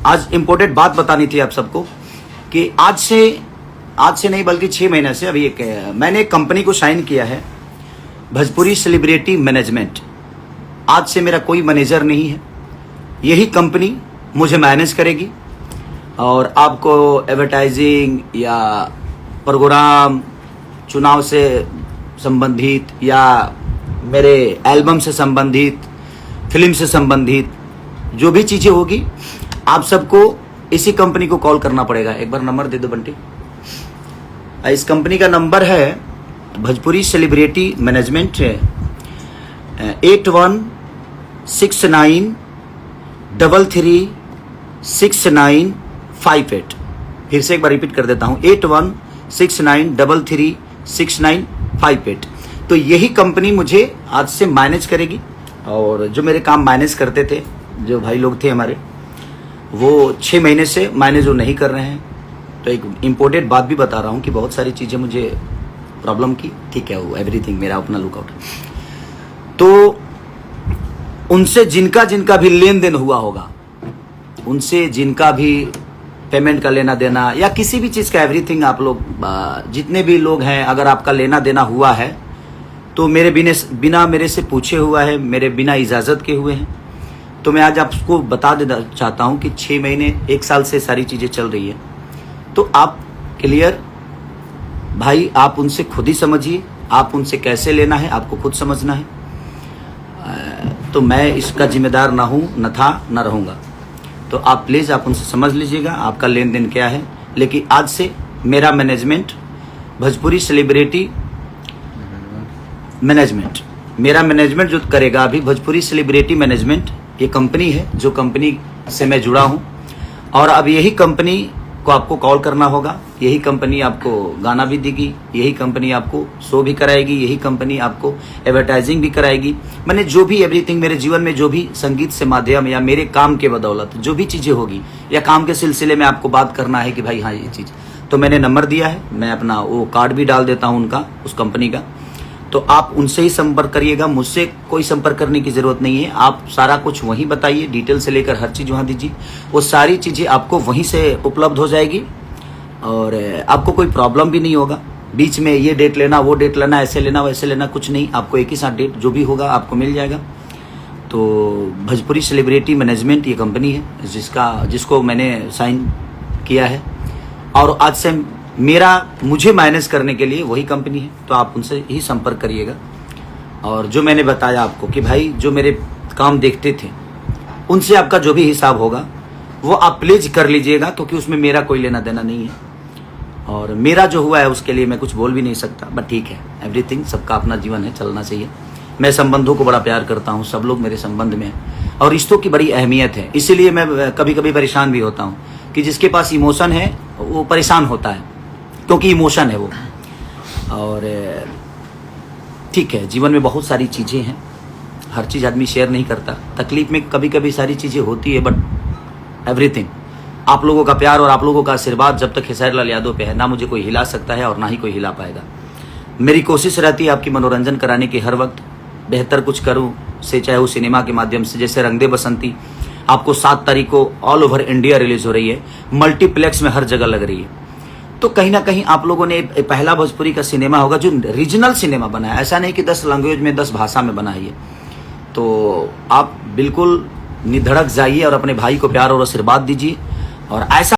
आज इम्पोर्टेंट बात बतानी थी आप सबको कि आज से नहीं बल्कि 6 महीने से अभी मैंने एक कंपनी को साइन किया है, भोजपुरी सेलिब्रिटी मैनेजमेंट। आज से मेरा कोई मैनेजर नहीं है, यही कंपनी मुझे मैनेज करेगी और आपको एडवर्टाइजिंग या प्रोग्राम, चुनाव से संबंधित या मेरे एल्बम से संबंधित, फिल्म से संबंधित जो भी चीज़ें होगी, आप सबको इसी कंपनी को कॉल करना पड़ेगा। एक बार नंबर दे दो बंटी। इस कंपनी का नंबर है भोजपुरी सेलिब्रिटी मैनेजमेंट 8169336958। फिर से एक बार रिपीट कर देता हूँ, 8169336958। तो यही कंपनी मुझे आज से मैनेज करेगी और जो मेरे काम मैनेज करते थे, जो भाई लोग थे हमारे, वो 6 महीने से मैनेज वो नहीं कर रहे हैं। तो एक इम्पोर्टेंट बात भी बता रहा हूँ कि बहुत सारी चीज़ें मुझे प्रॉब्लम की, ठीक है, वो एवरीथिंग मेरा अपना लुकआउट। तो उनसे जिनका जिनका भी लेन देन हुआ होगा, उनसे जिनका भी पेमेंट का लेना देना या किसी भी चीज़ का एवरीथिंग, आप लोग जितने भी लोग हैं, अगर आपका लेना देना हुआ है तो मेरे बिना मेरे से पूछे हुआ है, मेरे बिना इजाज़त के हुए हैं। तो मैं आज आपको बता देना चाहता हूं कि 6 महीने 1 साल से सारी चीज़ें चल रही है। तो आप क्लियर भाई, आप उनसे खुद ही समझिए, आप उनसे कैसे लेना है आपको खुद समझना है। तो मैं इसका जिम्मेदार ना हूं, न था, न रहूँगा। तो आप प्लीज़ आप उनसे समझ लीजिएगा आपका लेन देन क्या है। लेकिन आज से मेरा मैनेजमेंट भोजपुरी सेलिब्रिटी मैनेजमेंट, मेरा मैनेजमेंट जो करेगा अभी भोजपुरी सेलिब्रिटी मैनेजमेंट, ये कंपनी है जो कंपनी से मैं जुड़ा हूँ। और अब यही कंपनी को आपको कॉल करना होगा, यही कंपनी आपको गाना भी देगी, यही कंपनी आपको शो भी कराएगी, यही कंपनी आपको एडवर्टाइजिंग भी कराएगी। मैंने जो भी एवरीथिंग मेरे जीवन में जो भी संगीत से माध्यम या मेरे काम के बदौलत जो भी चीज़ें होगी या काम के सिलसिले में आपको बात करना है कि भाई हाँ ये चीज़, तो मैंने नंबर दिया है, मैं अपना वो कार्ड भी डाल देता हूँ उनका, उस कंपनी का। तो आप उनसे ही संपर्क करिएगा, मुझसे कोई संपर्क करने की ज़रूरत नहीं है। आप सारा कुछ वहीं बताइए, डिटेल से लेकर हर चीज़ वहाँ दीजिए, वो सारी चीज़ें आपको वहीं से उपलब्ध हो जाएगी और आपको कोई प्रॉब्लम भी नहीं होगा। बीच में ये डेट लेना, वो डेट लेना, ऐसे लेना, वैसे लेना, कुछ नहीं, आपको एक ही साथ डेट जो भी होगा आपको मिल जाएगा। तो भोजपुरी सेलिब्रिटी मैनेजमेंट ये कंपनी है जिसको मैंने साइन किया है और आज से मुझे मैनेज करने के लिए वही कंपनी है। तो आप उनसे ही संपर्क करिएगा। और जो मैंने बताया आपको कि भाई जो मेरे काम देखते थे, उनसे आपका जो भी हिसाब होगा वो आप प्लीज कर लीजिएगा, क्योंकि उसमें मेरा कोई लेना देना नहीं है और मेरा जो हुआ है उसके लिए मैं कुछ बोल भी नहीं सकता। बट ठीक है, एवरीथिंग, सबका अपना जीवन है, चलना चाहिए। मैं संबंधों को बड़ा प्यार करता हूँ, सब लोग मेरे संबंध में हैं और रिश्तों की बड़ी अहमियत है। इसीलिए मैं कभी कभी परेशान भी होता हूँ कि जिसके पास इमोशन है वो परेशान होता है, क्योंकि इमोशन है वो। और ठीक है, जीवन में बहुत सारी चीज़ें हैं, हर चीज़ आदमी शेयर नहीं करता। तकलीफ में कभी कभी सारी चीज़ें होती है, बट एवरीथिंग आप लोगों का प्यार और आप लोगों का आशीर्वाद जब तक खेसारी लाल यादव पे है, ना मुझे कोई हिला सकता है और ना ही कोई हिला पाएगा। मेरी कोशिश रहती है आपकी मनोरंजन कराने की, हर वक्त बेहतर कुछ करूँ से, चाहे वो सिनेमा के माध्यम से। जैसे रंग दे बसंती आपको 7 तारीख को ऑल ओवर इंडिया रिलीज हो रही है, मल्टीप्लेक्स में हर जगह लग रही है। तो कहीं ना कहीं आप लोगों ने पहला भोजपुरी का सिनेमा होगा जो रीजनल सिनेमा बना है, ऐसा नहीं कि 10 लैंग्वेज में 10 भाषा में बना है ये। तो आप बिल्कुल निधड़क जाइए और अपने भाई को प्यार और आशीर्वाद दीजिए और ऐसा